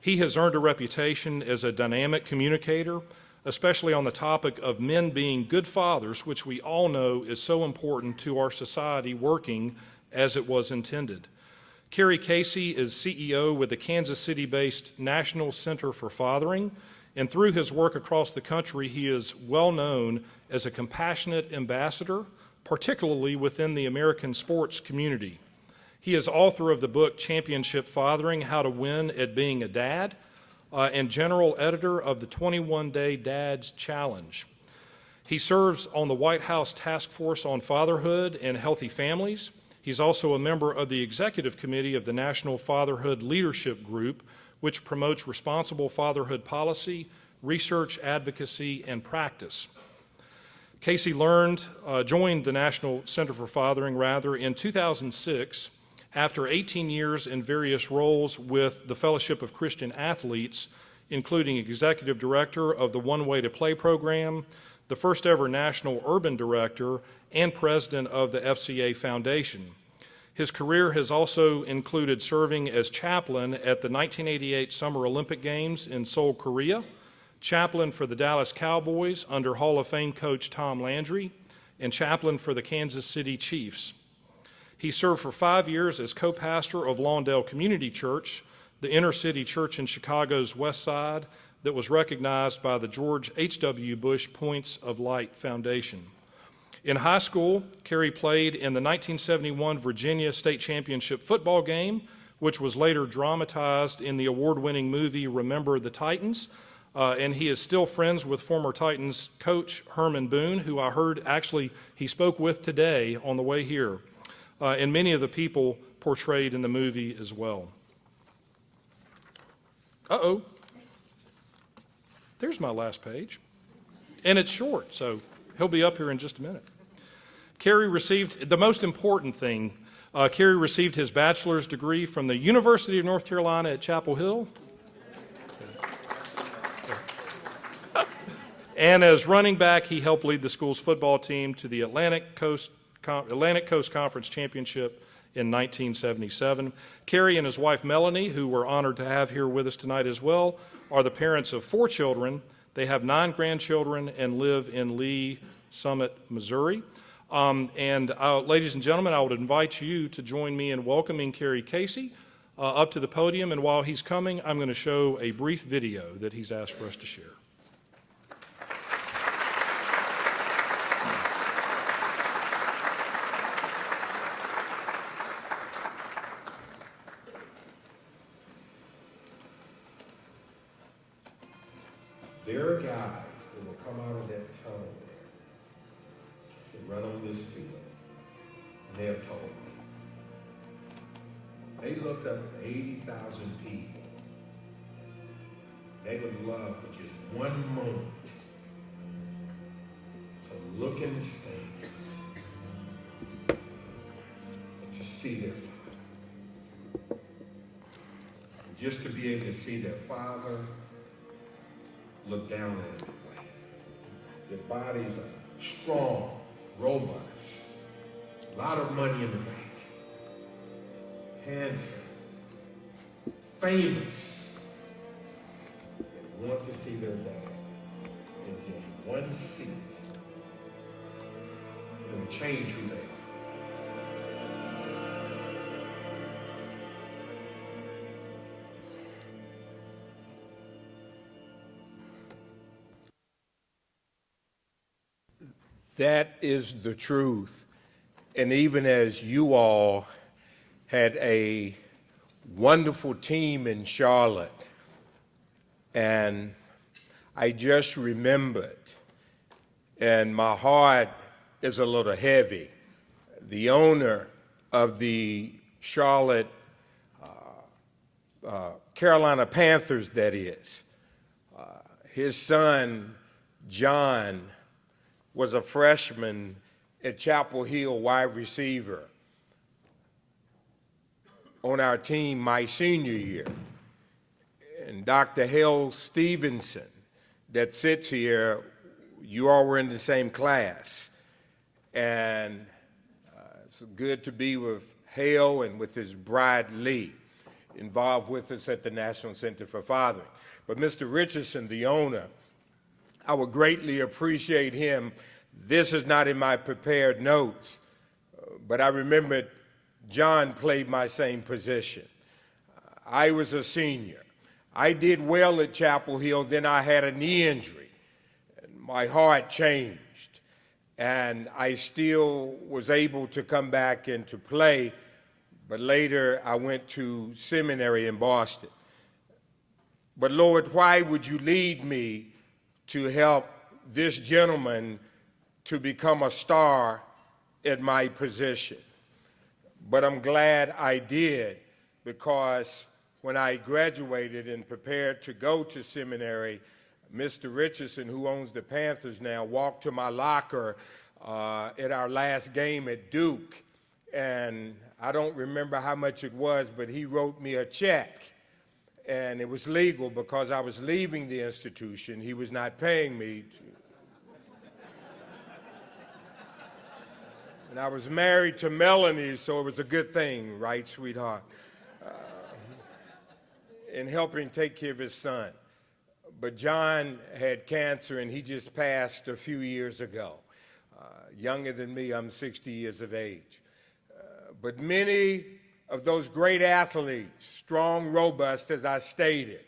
He has earned a reputation as a dynamic communicator, especially on the topic of men being good fathers, which we all know is so important to our society working as it was intended. Carey Casey is CEO with the Kansas City-based National Center for Fathering, and through his work across the country, he is well known as a compassionate ambassador, particularly within the American sports community. He is author of the book Championship Fathering: How to Win at Being a Dad, and general editor of the 21-Day Dads Challenge. He serves on the White House Task Force on Fatherhood and Healthy Families. He's also a member of the Executive Committee of the National Fatherhood Leadership Group, which promotes responsible fatherhood policy, research, advocacy, and practice. Casey joined the National Center for Fathering in 2006 after 18 years in various roles with the Fellowship of Christian Athletes, including Executive Director of the One Way to Play program, the first ever National Urban Director, and President of the FCA Foundation. His career has also included serving as chaplain at the 1988 Summer Olympic Games in Seoul, Korea, chaplain for the Dallas Cowboys under Hall of Fame coach Tom Landry, and chaplain for the Kansas City Chiefs. He served for 5 years as co-pastor of Lawndale Community Church, the inner city church in Chicago's West Side that was recognized by the George H.W. Bush Points of Light Foundation. In high school, Carey played in the 1971 Virginia State Championship football game, which was later dramatized in the award-winning movie Remember the Titans, and he is still friends with former Titans coach Herman Boone, who I heard actually he spoke with today on the way here, and many of the people portrayed in the movie as well. Uh-oh. There's my last page. And it's short, so he'll be up here in just a minute. Carey received, the most important thing, Carey received his bachelor's degree from the University of North Carolina at Chapel Hill. And as running back, he helped lead the school's football team to the Atlantic Coast Conference Championship in 1977. Carey and his wife Melanie, who we're honored to have here with us tonight as well, are the parents of 4 children. They have 9 grandchildren and live in Lee Summit, Missouri. Ladies and gentlemen, I would invite you to join me in welcoming Carey Casey up to the podium. And while he's coming, I'm going to show a brief video that he's asked for us to share. There are guys that will come out of that tunnel there to run on this field, and they have told me they look up at 80,000 people. They would love for just one moment to look in the stands and to see their father. And just to be able to see their father look down at them. Their bodies are strong, robust, a lot of money in the bank, handsome, famous. They want to see their dad in just one seat and change who they are. That is the truth. And even as you all had a wonderful team in Charlotte, and I just remembered, and my heart is a little heavy, the owner of the Charlotte Carolina Panthers, that is, his son, John, was a freshman at Chapel Hill, wide receiver, on our team my senior year. And Dr. Hale Stevenson, that sits here, you all were in the same class. And it's good to be with Hale and with his bride, Lee. involved with us at the National Center for Fathering. But Mr. Richardson, the owner, I would greatly appreciate him. This is not in my prepared notes, but I remember John played my same position. I was a senior. I did well at Chapel Hill, then I had a knee injury. And my heart changed, and I still was able to come back and to play, but later I went to seminary in Boston. But Lord, why would you lead me to help this gentleman to become a star at my position? But I'm glad I did, because when I graduated and prepared to go to seminary, Mr. Richardson, who owns the Panthers now, walked to my locker at our last game at Duke, and I don't remember how much it was, but he wrote me a check. And it was legal because I was leaving the institution. He was not paying me. And I was married to Melanie, so it was a good thing, right, sweetheart? In helping take care of his son. But John had cancer, and he just passed a few years ago. Younger than me, I'm 60 years of age. But many of those great athletes, strong, robust, as I stated,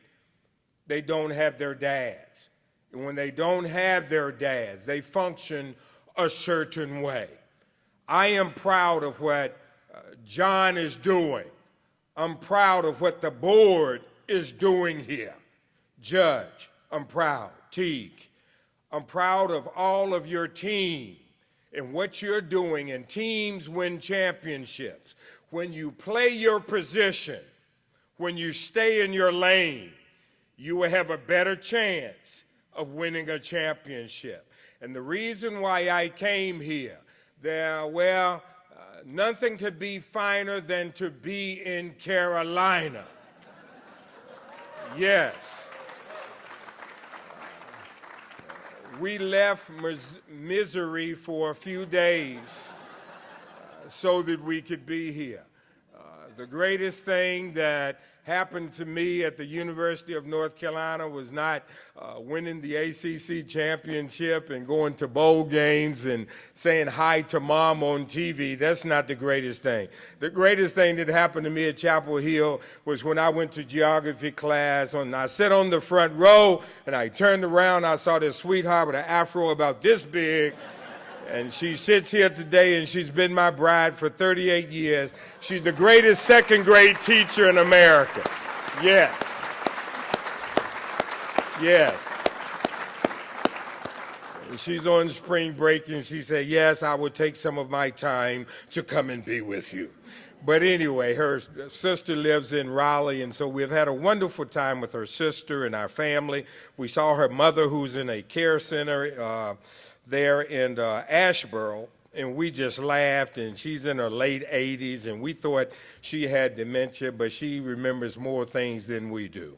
they don't have their dads. And when they don't have their dads, they function a certain way. I am proud of what John is doing. I'm proud of what the board is doing here. Judge, I'm proud. Teague, I'm proud of all of your team and what you're doing, and teams win championships. When you play your position, when you stay in your lane, you will have a better chance of winning a championship. And the reason why I came here, nothing could be finer than to be in Carolina. Yes. We left misery for a few days so that we could be here. The greatest thing that happened to me at the University of North Carolina was not winning the ACC championship and going to bowl games and saying hi to mom on TV. That's not the greatest thing. The greatest thing that happened to me at Chapel Hill was when I went to geography class. I sat on the front row, and I turned around. I saw this sweetheart with an afro about this big. And she sits here today, and she's been my bride for 38 years. She's the greatest second-grade teacher in America. Yes. Yes. And she's on spring break, and she said, yes, I would take some of my time to come and be with you. But anyway, her sister lives in Raleigh, and so we've had a wonderful time with her sister and our family. We saw her mother, who's in a care center there in Asheboro, and we just laughed, and she's in her late 80s, and we thought she had dementia, but she remembers more things than we do.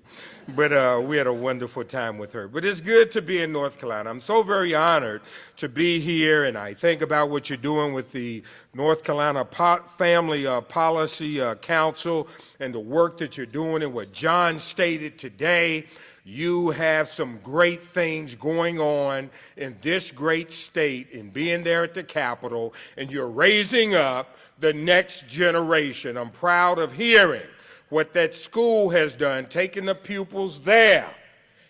But we had a wonderful time with her. But it's good to be in North Carolina. I'm so very honored to be here, and I think about what you're doing with the North Carolina Family Policy Council and the work that you're doing and what John stated today. You have some great things going on in this great state in being there at the Capitol, and you're raising up the next generation. I'm proud of hearing what that school has done, taking the pupils there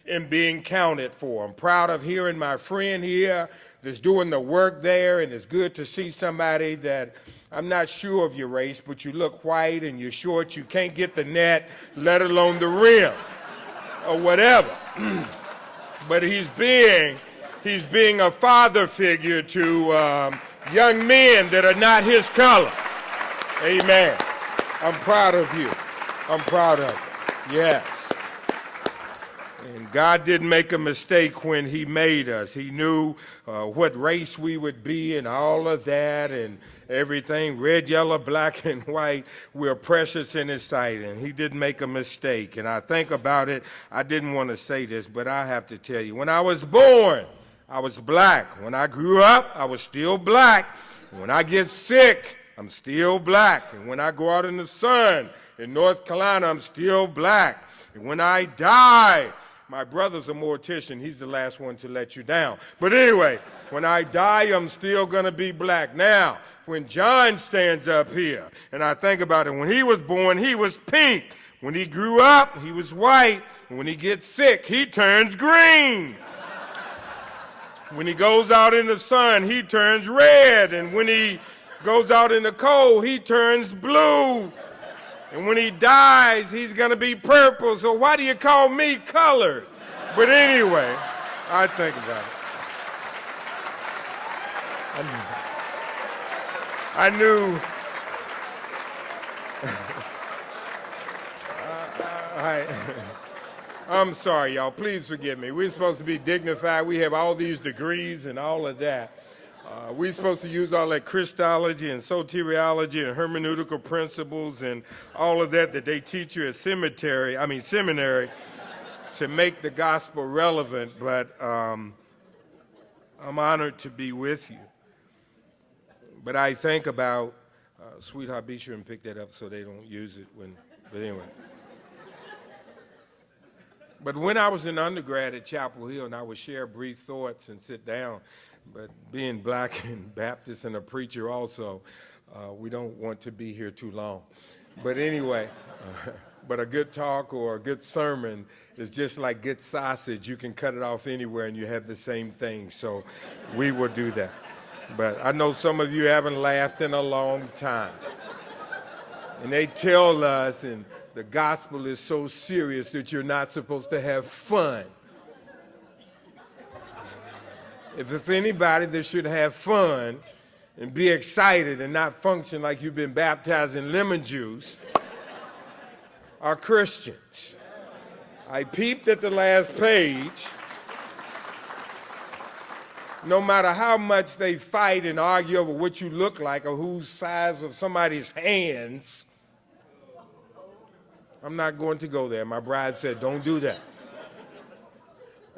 and being counted for. I'm proud of hearing my friend here that's doing the work there, and it's good to see somebody that I'm not sure of your race, but you look white and you're short. You can't get the net, let alone the rim. Or whatever. But he's being a father figure to young men that are not his color. Amen. I'm proud of you. I'm proud of you. Yes. And God didn't make a mistake when he made us. He knew what race we would be and all of that and everything, red, yellow, black, and white. We're precious in his sight, and he didn't make a mistake. And I think about it. I didn't want to say this, but I have to tell you, when I was born, I was black. When I grew up, I was still black. When I get sick, I'm still black. And when I go out in the sun in North Carolina, I'm still black. And when I die, my brother's a mortician. He's the last one to let you down. But anyway, when I die, I'm still going to be black. Now, when John stands up here, and I think about it, when he was born, he was pink. When he grew up, he was white. And when he gets sick, he turns green. When he goes out in the sun, he turns red. And when he goes out in the cold, he turns blue. And when he dies, he's going to be purple. So why do you call me colored? But anyway, I think about it. I knew. I'm sorry, y'all. Please forgive me. We're supposed to be dignified. We have all these degrees and all of that. We're supposed to use all that Christology and soteriology and hermeneutical principles and all of that they teach you at seminary to make the gospel relevant, but I'm honored to be with you. But I think about, sweetheart, be sure and pick that up so they don't use it but anyway. But when I was an undergrad at Chapel Hill, and I would share brief thoughts and sit down, but being black and Baptist and a preacher also, we don't want to be here too long. But anyway, but a good talk or a good sermon is just like good sausage. You can cut it off anywhere and you have the same thing. So we will do that. But I know some of you haven't laughed in a long time. And they tell us, and the gospel is so serious that you're not supposed to have fun. If it's anybody that should have fun and be excited and not function like you've been baptized in lemon juice, are Christians. I peeped at the last page. No matter how much they fight and argue over what you look like or whose size of somebody's hands, I'm not going to go there. My bride said, don't do that.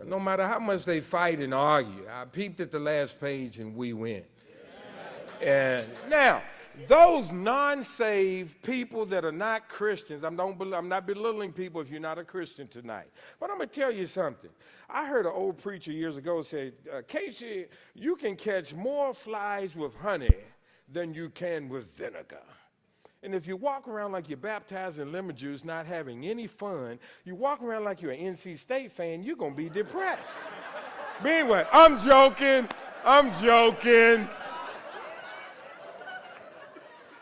No matter how much they fight and argue, I peeped at the last page and we win. And now, those non-saved people that are not Christians, I'm not belittling people if you're not a Christian tonight. But I'm going to tell you something. I heard an old preacher years ago say, Casey, you can catch more flies with honey than you can with vinegar. And if you walk around like you're baptized in lemon juice, not having any fun, you walk around like you're an NC State fan, you're going to be depressed. But anyway, I'm joking.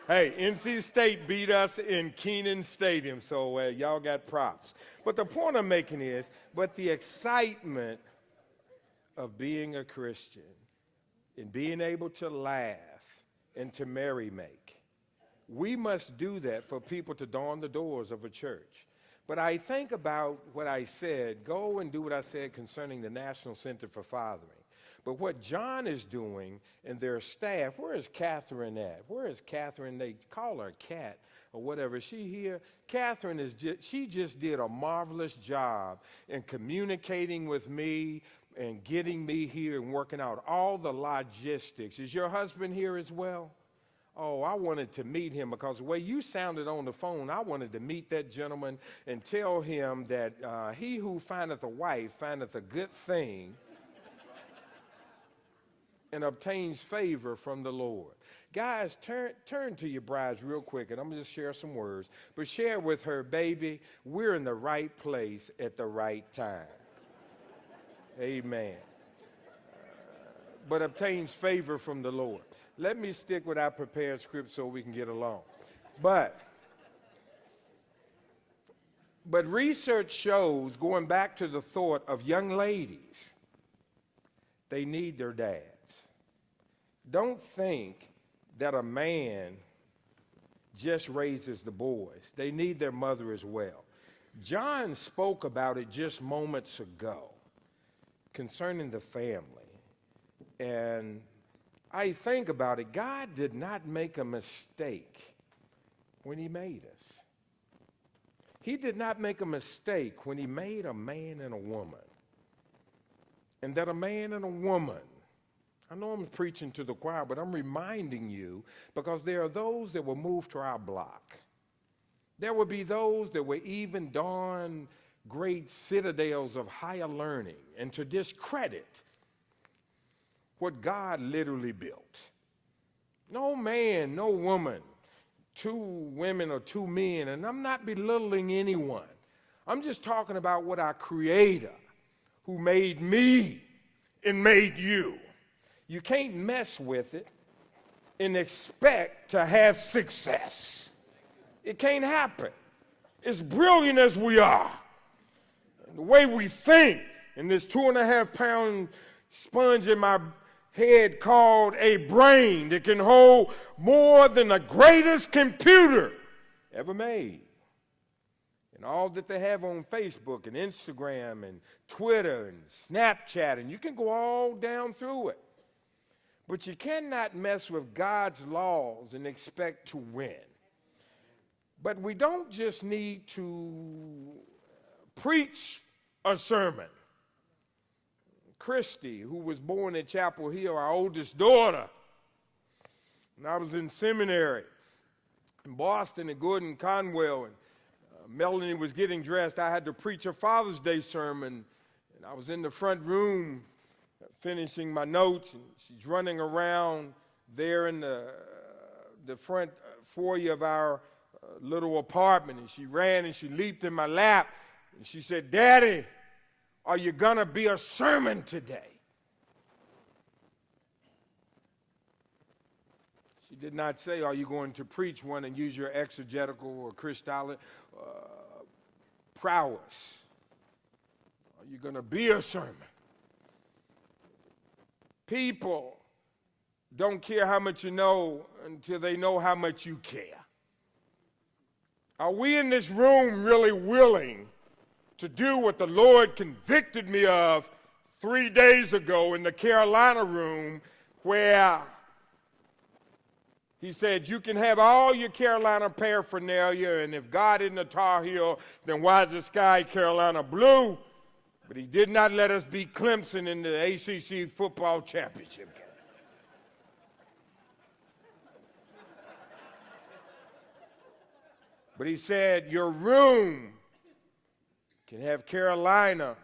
Hey, NC State beat us in Kenan Stadium, so y'all got props. But the point I'm making is, but the excitement of being a Christian and being able to laugh and to merry-make, we must do that for people to dawn the doors of a church. But I think about what I said, go and do what I said concerning the National Center for Fathering. But what John is doing and their staff, where is Catherine at? Where is Catherine? They call her Cat or whatever. Is she here? Catherine she just did a marvelous job in communicating with me and getting me here and working out all the logistics. Is your husband here as well? Oh, I wanted to meet him because the way you sounded on the phone, I wanted to meet that gentleman and tell him that he who findeth a wife findeth a good thing and obtains favor from the Lord. Guys, turn to your brides real quick, and I'm going to just share some words. But share with her, baby, we're in the right place at the right time. Amen. But obtains favor from the Lord. Let me stick with our prepared script so we can get along. But research shows, going back to the thought of young ladies, they need their dads. Don't think that a man just raises the boys. They need their mother as well. John spoke about it just moments ago concerning the family. And I think about it, God did not make a mistake when he made us. He did not make a mistake when he made a man and a woman. And that a man and a woman I know I'm preaching to the choir, but I'm reminding you because there are those that will move to our block. There will be those that will even don great citadels of higher learning and to discredit what God literally built. No man, no woman, two women or two men, and I'm not belittling anyone. I'm just talking about what our Creator, who made me and made you. You can't mess with it and expect to have success. It can't happen. As brilliant as we are, the way we think, and this 2.5-pound sponge in my head called a brain that can hold more than the greatest computer ever made. And all that they have on Facebook and Instagram and Twitter and Snapchat, and you can go all down through it. But you cannot mess with God's laws and expect to win. But we don't just need to preach a sermon. Christy, who was born in Chapel Hill, our oldest daughter, when I was in seminary in Boston and Gordon Conwell, and Melanie was getting dressed, I had to preach a Father's Day sermon, and I was in the front room finishing my notes, and she's running around there in the front foyer of our little apartment, and she ran and she leaped in my lap, and she said, "Daddy, are you going to be a sermon today?" She did not say, "Are you going to preach one and use your exegetical or Christology prowess?" Are you going to be a sermon? People don't care how much you know until they know how much you care. Are we in this room really willing to do what the Lord convicted me of 3 days ago in the Carolina room, where he said, you can have all your Carolina paraphernalia, and if God isn't a Tar Heel, then why is the sky Carolina blue? But he did not let us beat Clemson in the ACC football championship game. But he said, your room can have Carolina,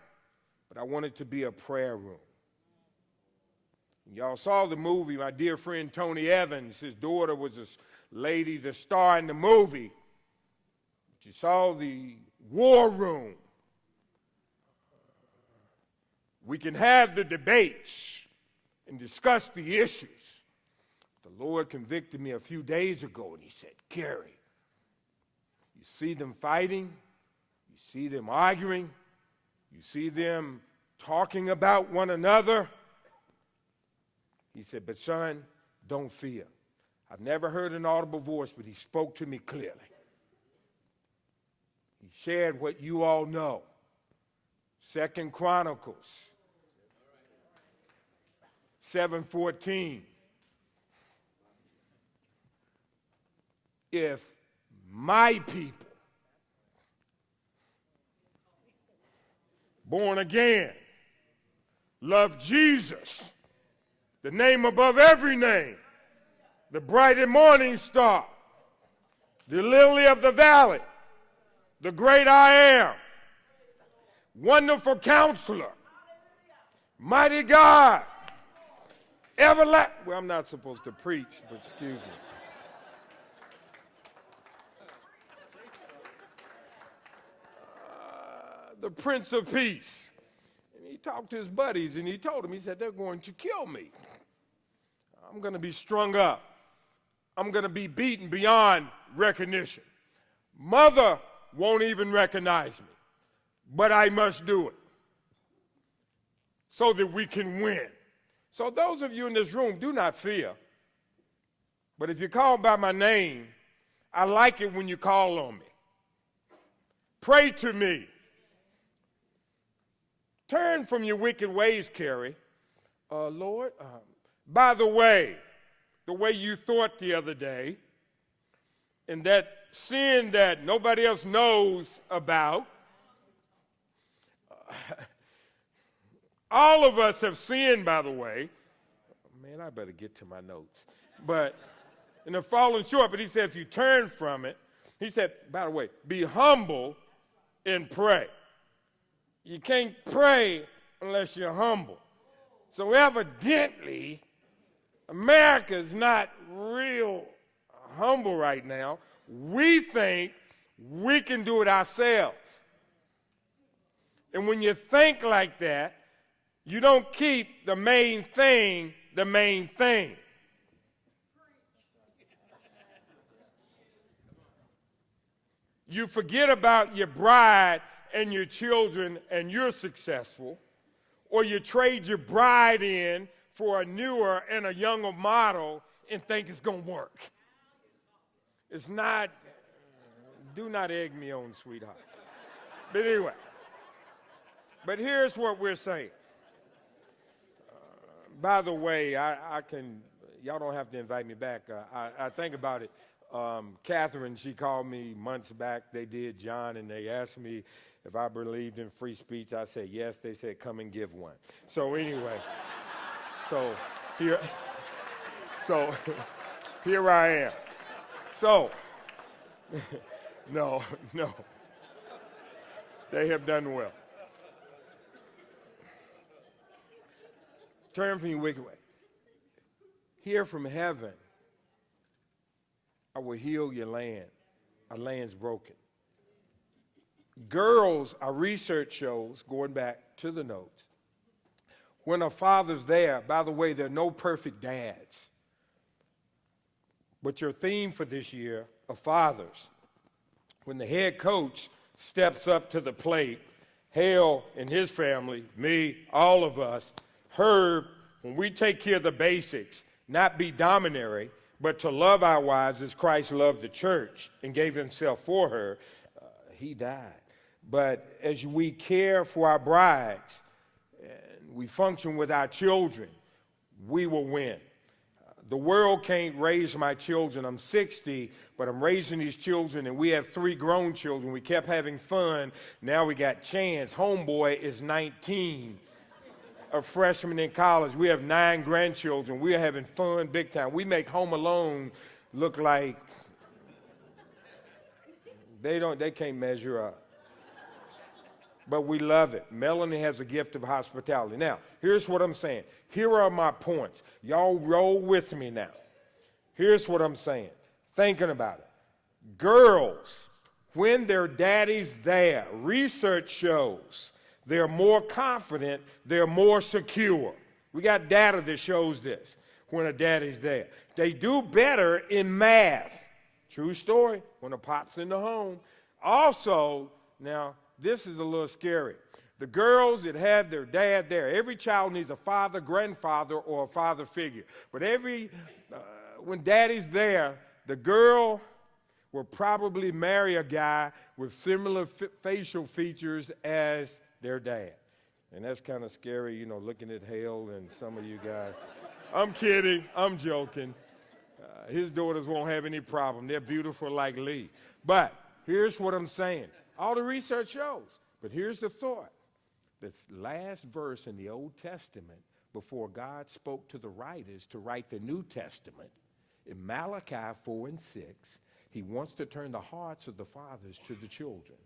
but I want it to be a prayer room. Y'all saw the movie. My dear friend Tony Evans, his daughter was this lady, the star in the movie. You saw the war room. We can have the debates and discuss the issues. The Lord convicted me a few days ago, and he said, Carey, you see them fighting, you see them arguing, you see them talking about one another. He said, but son, don't fear. I've never heard an audible voice, but he spoke to me clearly. He shared what you all know. 2 Chronicles 7:14. If my people, born again, love Jesus, the name above every name, the bright and morning star, the lily of the valley, the great I am, wonderful counselor, mighty God, everlasting. Well, I'm not supposed to preach, but excuse me. The Prince of Peace. And he talked to his buddies, and he told them, he said, they're going to kill me. I'm going to be strung up. I'm going to be beaten beyond recognition. Mother won't even recognize me, but I must do it so that we can win. So those of you in this room, do not fear. But if you call by my name, I like it when you call on me. Pray to me. Turn from your wicked ways, Carey. Lord, by the way you thought the other day, and that sin that nobody else knows about, all of us have sinned, by the way. Man, I better get to my notes. But, and they're falling short, but he said, if you turn from it, he said, by the way, be humble and pray. You can't pray unless you're humble. So evidently, America's not real humble right now. We think we can do it ourselves. And when you think like that, you don't keep the main thing the main thing. You forget about your bride and your children and you're successful, or you trade your bride in for a newer and a younger model and think it's going to work. It's not, do not egg me on, sweetheart. But anyway, but here's what we're saying. By the way, I can, y'all don't have to invite me back. I think about it. Catherine, she called me months back. They did John, and they asked me if I believed in free speech. I said yes. They said come and give one. So anyway, here I am. So no, they have done well. Turn from your wicked way. Hear from heaven. I will heal your land. Our land's broken. Girls, our research shows, going back to the notes, when a father's there, by the way, there are no perfect dads. But your theme for this year are fathers. When the head coach steps up to the plate, Hale and his family, me, all of us, Herb, when we take care of the basics, not be dominatory, but to love our wives as Christ loved the church and gave himself for her, he died. But as we care for our brides and we function with our children, we will win. The world can't raise my children. I'm 60, but I'm raising these children, and we have 3 grown children. We kept having fun. Now we got Chance. Homeboy is 19. A freshman in college. We have 9 grandchildren. We are having fun big time. We make Home Alone look like they can't measure up. But we love it. Melanie has a gift of hospitality. Now, here's what I'm saying. Here are my points. Y'all roll with me now. Here's what I'm saying. Thinking about it. Girls, when their daddy's there, research shows they're more confident, they're more secure. We got data that shows this when a daddy's there. They do better in math. True story, when a pop's in the home. Also, now, this is a little scary. The girls that have their dad there, every child needs a father, grandfather, or a father figure. But when daddy's there, the girl will probably marry a guy with similar facial features as their dad. And that's kind of scary, you know, looking at Hale and some of you guys. I'm kidding. I'm joking. His daughters won't have any problem. They're beautiful like Lee. But here's what I'm saying. All the research shows. But here's the thought. This last verse in the Old Testament, before God spoke to the writers to write the New Testament, in Malachi 4 and 6, he wants to turn the hearts of the fathers to the children.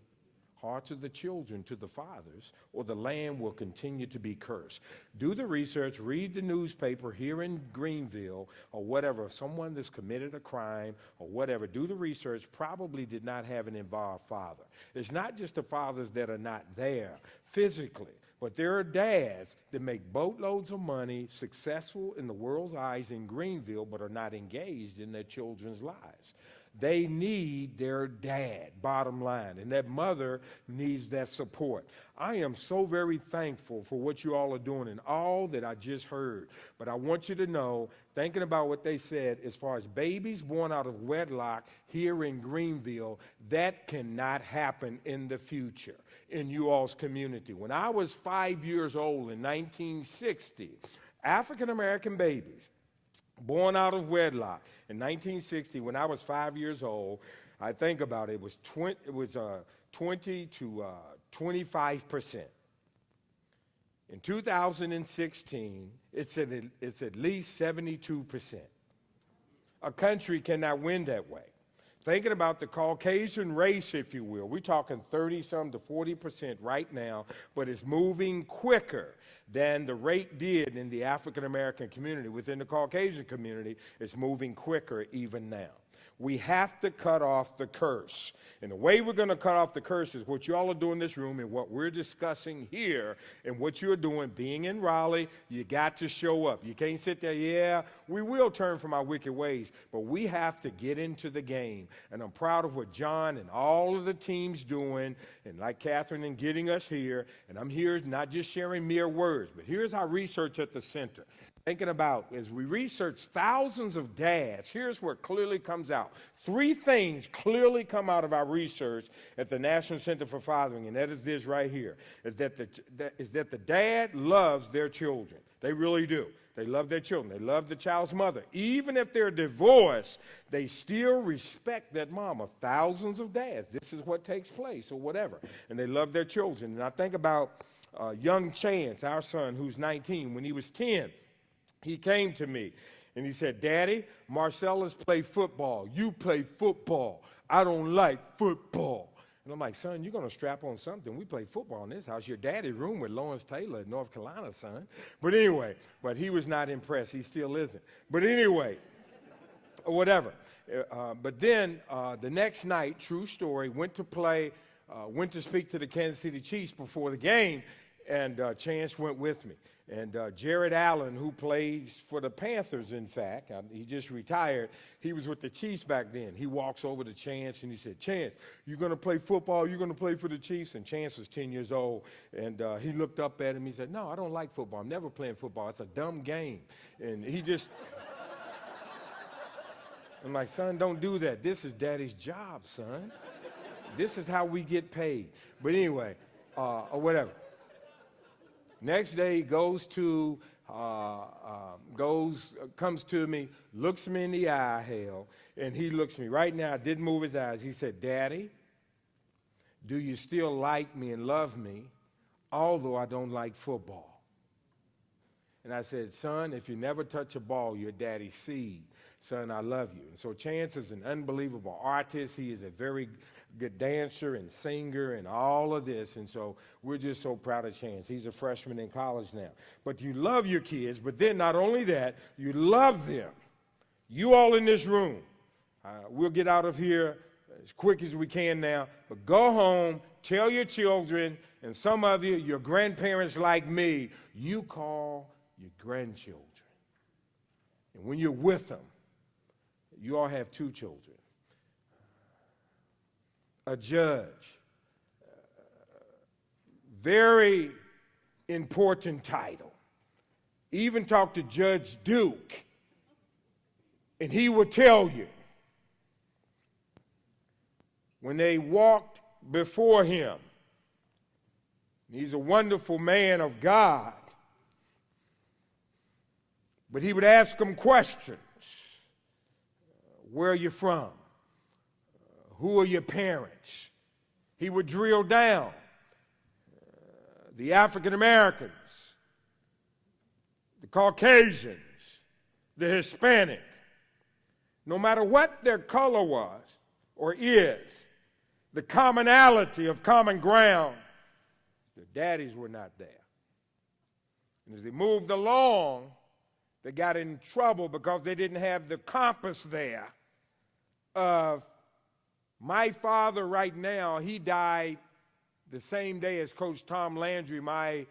Hearts of the children to the fathers, or the land will continue to be cursed. Do the research, read the newspaper here in Greenville, or whatever. Someone that's committed a crime, or whatever, do the research, probably did not have an involved father. It's not just the fathers that are not there physically, but there are dads that make boatloads of money, successful in the world's eyes in Greenville, but are not engaged in their children's lives. They need their dad, bottom line, and that mother needs that support. I am so very thankful for what you all are doing and all that I just heard. But I want you to know, thinking about what they said, as far as babies born out of wedlock here in Greenville, that cannot happen in the future in you all's community. When I was 5 years old in 1960, African-American babies born out of wedlock in 1960, when I was 5 years old, I think about it, it was 20 to 25%. In 2016, it's at least 72%. A country cannot win that way. Thinking about the Caucasian race, if you will, we're talking 30-some to 40% right now, but it's moving quicker than the rate did in the African-American community. Within the Caucasian community, it's moving quicker even now. We have to cut off the curse. And the way we're going to cut off the curse is what you all are doing in this room and what we're discussing here and what you're doing. Being in Raleigh, you got to show up. You can't sit there, yeah, we will turn from our wicked ways, but we have to get into the game. And I'm proud of what John and all of the team's doing, and like Catherine and getting us here. And I'm here not just sharing mere words, but here's our research at the center. Thinking about, as we research thousands of dads, here's where it clearly comes out. 3 things clearly come out of our research at the National Center for Fathering, and that is this right here, is that the dad loves their children. They really do. They love their children. They love the child's mother. Even if they're divorced, they still respect that mama. Thousands of dads, this is what takes place or whatever, and they love their children. And I think about young Chance, our son, who's 19. When he was 10, he came to me and he said, Daddy, Marcellus played football. You play football. I don't like football. And I'm like, son, you're going to strap on something. We play football in this house. Your daddy roomed with Lawrence Taylor in North Carolina, son. But anyway, but he was not impressed. He still isn't. But anyway, whatever. But then the next night, true story, went to speak to the Kansas City Chiefs before the game, and Chance went with me. And Jared Allen, who plays for the Panthers, in fact, he just retired. He was with the Chiefs back then. He walks over to Chance and he said, Chance, you going to play football? You going to play for the Chiefs? And Chance was 10 years old. And he looked up at him. He said, no, I don't like football. I'm never playing football. It's a dumb game. And he just, I'm like, son, don't do that. This is daddy's job, son. This is how we get paid. But anyway, or whatever. Next day, he comes to me, looks me in the eye, hell, and he looks me right now, didn't move his eyes. He said, Daddy, do you still like me and love me, although I don't like football? And I said, son, if you never touch a ball, you're daddy's seed. Son, I love you. And so Chance is an unbelievable artist. He is a very good dancer and singer and all of this. And so we're just so proud of Chance. He's a freshman in college now. But you love your kids, but then not only that, you love them. You all in this room, we'll get out of here as quick as we can now, but go home, tell your children, and some of you, your grandparents like me, you call your grandchildren. And when you're with them, you all have 2 children. A judge, very important title. Even talk to Judge Duke, and he will tell you when they walked before him, he's a wonderful man of God, but he would ask them questions. Where are you from? Who are your parents? He would drill down. The African Americans, the Caucasians, the Hispanic, no matter what their color was or is, the commonality of common ground, their daddies were not there. And as they moved along, they got in trouble because they didn't have the compass there of my father right now. He died the same day as Coach Tom Landry, my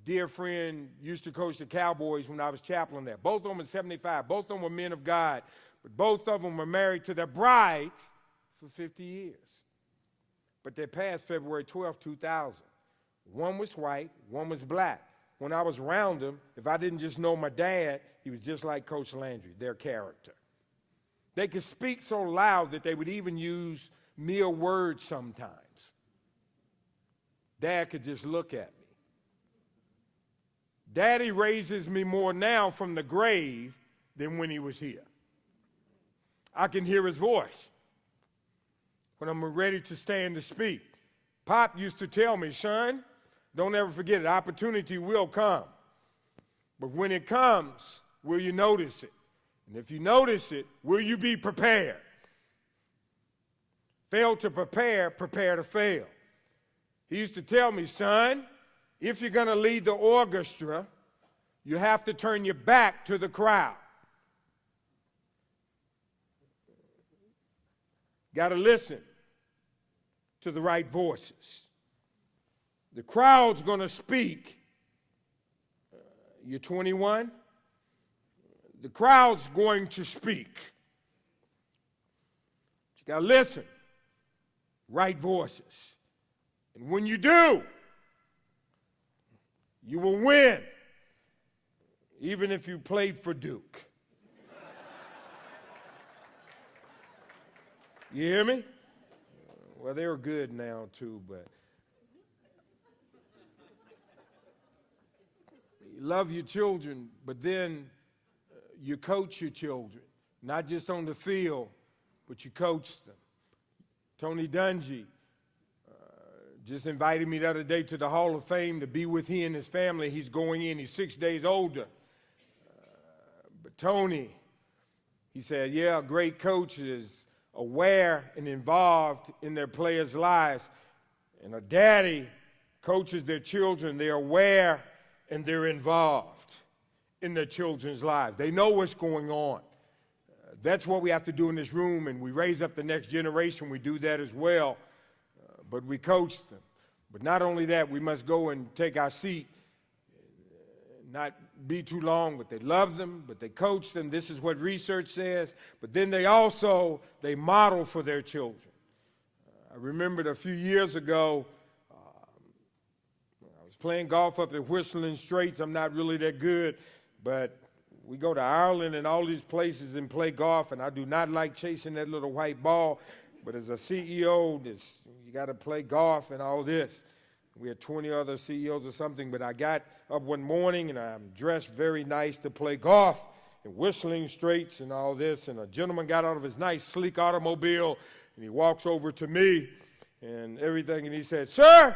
dear friend, used to coach the Cowboys when I was chaplain there. Both of them were 75. Both of them were men of God, but both of them were married to their brides for 50 years. But they passed February 12, 2000. One was white, one was black. When I was around them, if I didn't just know my dad, he was just like Coach Landry, their character. They could speak so loud that they would even use mere words sometimes. Dad could just look at me. Daddy raises me more now from the grave than when he was here. I can hear his voice when I'm ready to stand to speak. Pop used to tell me, son, Don't ever forget it. Opportunity will come. But when it comes, will you notice it? And if you notice it, will you be prepared? Fail to prepare, prepare to fail. He used to tell me, son, if you're going to lead the orchestra, you have to turn your back to the crowd. Got to listen to the right voices. The crowd's going to speak. You're 21? The crowd's going to speak. You got to listen. Right voices. And when you do, you will win, even if you played for Duke. You hear me? Well, they're good now, too, but you love your children, but then you coach your children, not just on the field, but you coach them. Tony Dungy just invited me the other day to the Hall of Fame to be with he and his family. He's going in. He's 6 days older. But Tony, he said, yeah, a great coach is aware and involved in their players' lives. And a daddy coaches their children. They're aware and they're involved in their children's lives. They know what's going on. That's what we have to do in this room, and we raise up the next generation. We do that as well, but we coach them. But not only that, we must go and take our seat, not be too long, but they love them, but they coach them. This is what research says. But then they model for their children. I remembered a few years ago, I was playing golf up at Whistling Straits. I'm not really that good, but we go to Ireland and all these places and play golf, and I do not like chasing that little white ball. But as a CEO, you got to play golf and all this. We had 20 other CEOs or something, but I got up one morning and I'm dressed very nice to play golf in Whistling Straits and all this, and a gentleman got out of his nice, sleek automobile, and he walks over to me and everything, and he said, "Sir,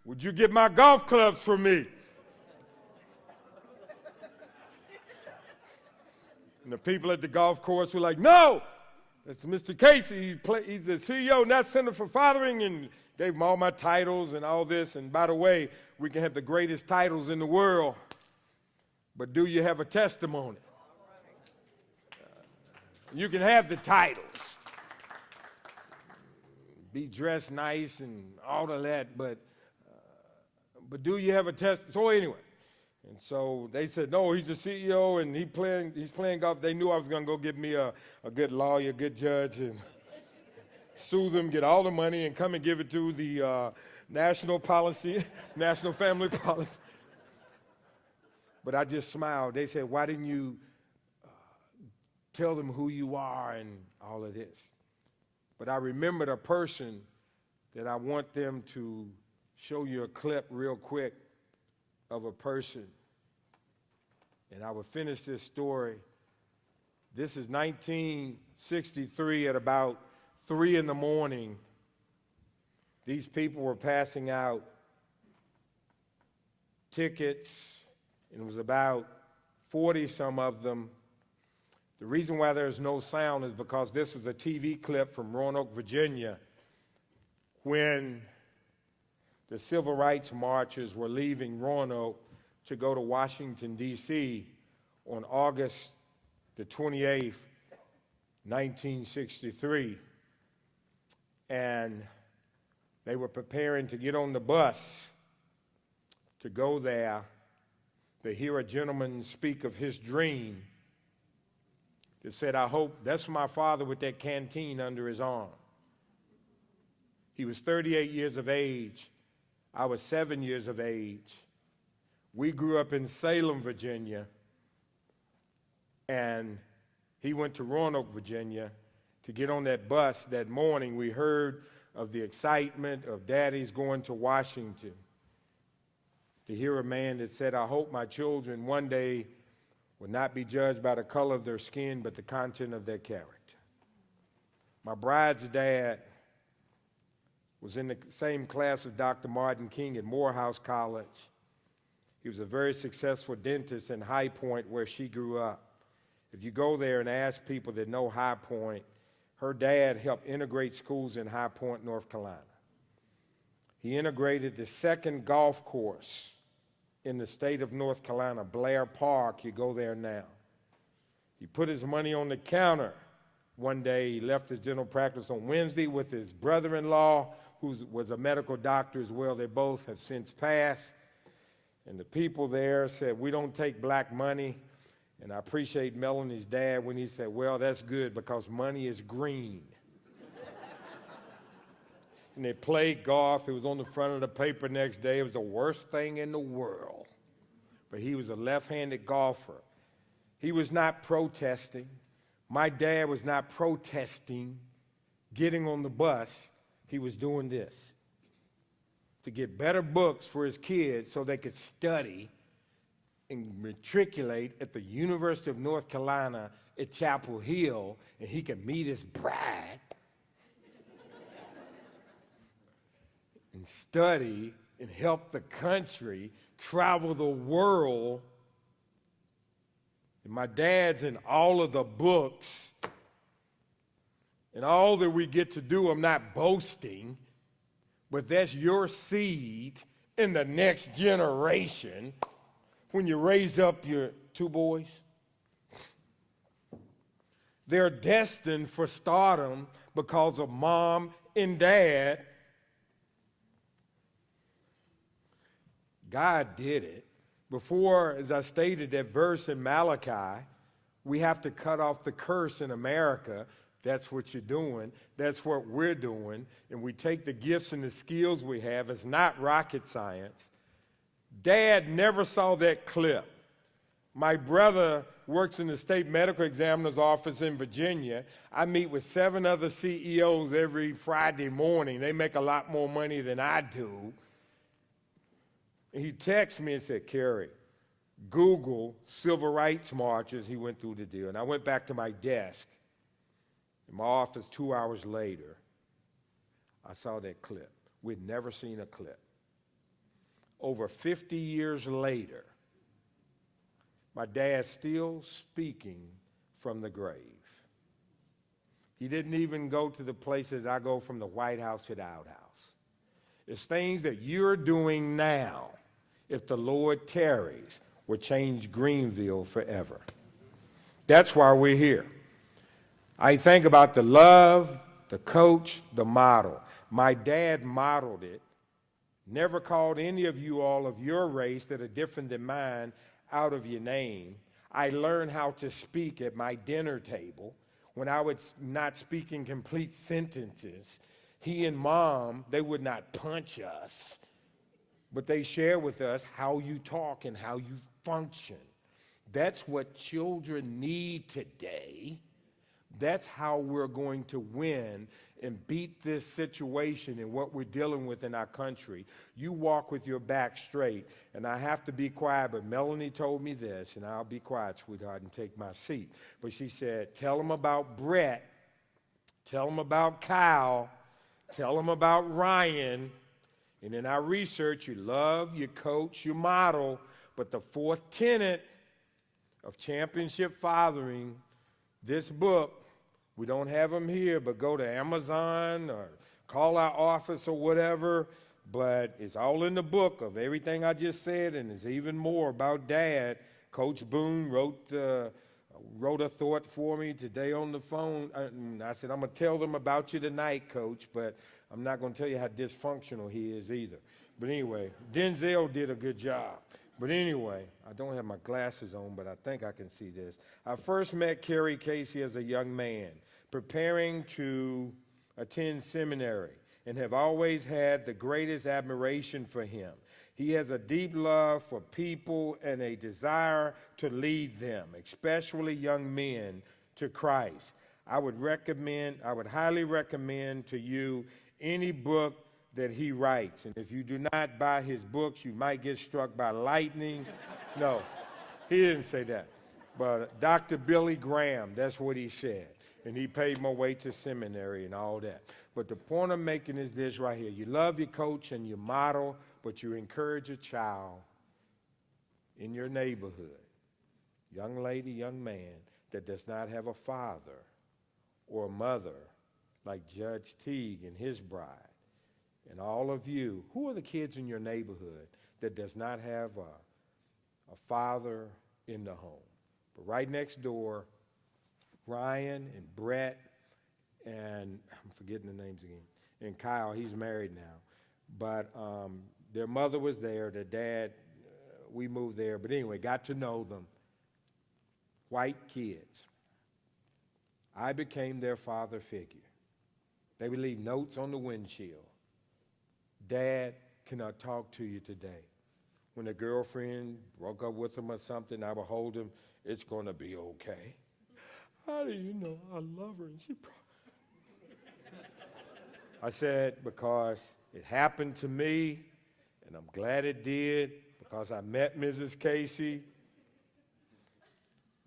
would you get my golf clubs for me?" And the people at the golf course were like, "No, that's Mr. Casey. He's the CEO, not Center for Fathering," and gave him all my titles and all this. And by the way, we can have the greatest titles in the world, but do you have a testimony? You can have the titles, be dressed nice and all of that, but do you have a testimony? So anyway. And so they said, no, he's the CEO and he's playing golf. They knew I was going to go get me a good lawyer, a good judge, and sue them, get all the money, and come and give it to the national family policy. But I just smiled. They said, why didn't you tell them who you are and all of this? But I remembered a person that I want them to show you a clip real quick of a person. And I will finish this story. This is 1963 at about 3 in the morning. These people were passing out tickets, and it was about 40 some of them. The reason why there's no sound is because this is a TV clip from Roanoke, Virginia, when the civil rights marchers were leaving Roanoke to go to Washington, D.C. on August the 28th, 1963. And they were preparing to get on the bus to go there to hear a gentleman speak of his dream. That said, I hope, that's my father with that canteen under his arm. He was 38 years of age. I was 7 years of age. We grew up in Salem, Virginia, and he went to Roanoke, Virginia, to get on that bus that morning. We heard of the excitement of daddies going to Washington to hear a man that said, I hope my children one day will not be judged by the color of their skin, but the content of their character. My bride's dad was in the same class as Dr. Martin King at Morehouse College. He was a very successful dentist in High Point, where she grew up. If you go there and ask people that know High Point, her dad helped integrate schools in High Point, North Carolina. He integrated the second golf course in the state of North Carolina, Blair Park. You go there now. He put his money on the counter. One day he left his dental practice on Wednesday with his brother-in-law, who was a medical doctor as well. They both have since passed. And the people there said, "We don't take black money." And I appreciate Melanie's dad when he said, "Well, that's good because money is green." And they played golf. It was on the front of the paper next day. It was the worst thing in the world. But he was a left-handed golfer. He was not protesting. My dad was not protesting getting on the bus. He was doing this to get better books for his kids so they could study and matriculate at the University of North Carolina at Chapel Hill, and he could meet his bride and study and help the country travel the world. And my dad's in all of the books. And all that we get to do, I'm not boasting, but that's your seed in the next generation when you raise up your two boys. They're destined for stardom because of mom and dad. God did it. Before, as I stated that verse in Malachi, we have to cut off the curse in America. That's what you're doing. That's what we're doing. And we take the gifts and the skills we have. It's not rocket science. Dad never saw that clip. My brother works in the state medical examiner's office in Virginia. I meet with 7 other CEOs every Friday morning. They make a lot more money than I do. And he texted me and said, "Carey, Google civil rights marches." He went through the deal. And I went back to my desk. In my office 2 hours later, I saw that clip. We'd never seen a clip. Over 50 years later, my dad's still speaking from the grave. He didn't even go to the places I go, from the White House to the outhouse. It's things that you're doing now, if the Lord tarries, will change Greenville forever. That's why we're here. I think about the love, the coach, the model. My dad modeled it. Never called any of you all of your race that are different than mine out of your name. I learned how to speak at my dinner table when I was not speaking complete sentences. He and mom, they would not punch us, but they share with us how you talk and how you function. That's what children need today. That's how we're going to win and beat this situation and what we're dealing with in our country. You walk with your back straight, and I have to be quiet, but Melanie told me this, and I'll be quiet, sweetheart, and take my seat. But she said, tell them about Brett, tell them about Kyle, tell them about Ryan, and in our research, you love, you coach, you model, but the fourth tenet of championship fathering, this book, we don't have them here, but go to Amazon or call our office or whatever, but it's all in the book of everything I just said, and there's even more about Dad. Coach Boone wrote a thought for me today on the phone. I said, I'm going to tell them about you tonight, Coach, but I'm not going to tell you how dysfunctional he is either. But anyway, Denzel did a good job. But anyway, I don't have my glasses on, but I think I can see this. I first met Carey Casey as a young man, preparing to attend seminary, and have always had the greatest admiration for him. He has a deep love for people and a desire to lead them, especially young men, to Christ. I would highly recommend to you any book that he writes. And if you do not buy his books, you might get struck by lightning. No, he didn't say that. But Dr. Billy Graham, that's what he said. And he paid my way to seminary and all that. But the point I'm making is this right here. You love your coach and you model, but you encourage a child in your neighborhood, young lady, young man, that does not have a father or a mother like Judge Teague and his bride. And all of you, who are the kids in your neighborhood that does not have a father in the home? But right next door, Ryan and Brett and I'm forgetting the names again, and Kyle, he's married now. But their mother was there, their dad, we moved there. But anyway, got to know them. White kids. I became their father figure. They would leave notes on the windshield. Dad, can I talk to you today? When a girlfriend broke up with him or something, I would hold him, it's going to be okay. How do you know I love her? And I said, because it happened to me, and I'm glad it did, because I met Mrs. Casey.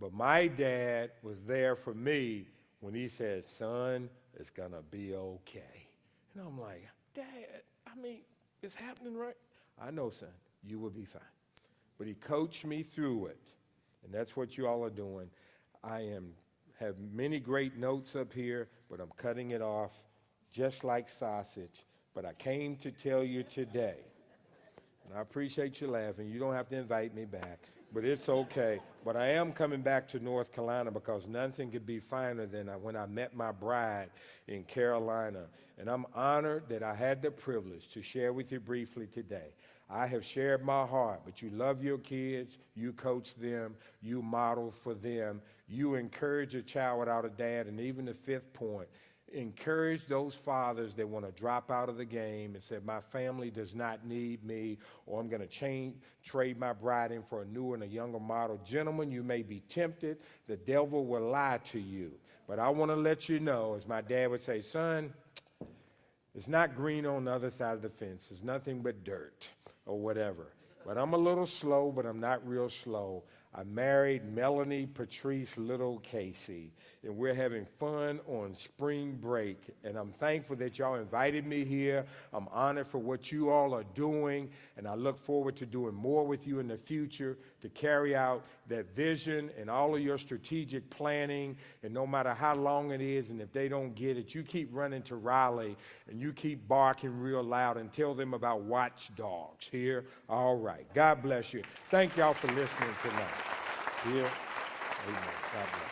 But my dad was there for me when he said, son, it's going to be okay. And I'm like, Dad, I mean, it's happening right. I know, son, you will be fine. But he coached me through it, and that's what you all are doing. I have many great notes up here, but I'm cutting it off just like sausage. But I came to tell you today, and I appreciate you laughing. You don't have to invite me back, but it's okay. But I am coming back to North Carolina because nothing could be finer than when I met my bride in Carolina. And I'm honored that I had the privilege to share with you briefly today. I have shared my heart, but you love your kids, you coach them, you model for them, you encourage a child without a dad, and even the fifth point, encourage those fathers that want to drop out of the game and say, my family does not need me, or I'm going to trade my bride in for a newer and a younger model. Gentlemen, you may be tempted. The devil will lie to you. But I want to let you know, as my dad would say, son, it's not green on the other side of the fence. It's nothing but dirt or whatever. But I'm a little slow, but I'm not real slow. I married Melanie Patrice Little Casey, and we're having fun on spring break. And I'm thankful that y'all invited me here. I'm honored for what you all are doing, and I look forward to doing more with you in the future to carry out that vision and all of your strategic planning. And no matter how long it is, and if they don't get it, you keep running to Raleigh, and you keep barking real loud and tell them about watchdogs here. All right. God bless you. Thank y'all for listening tonight. Here. Amen. God bless.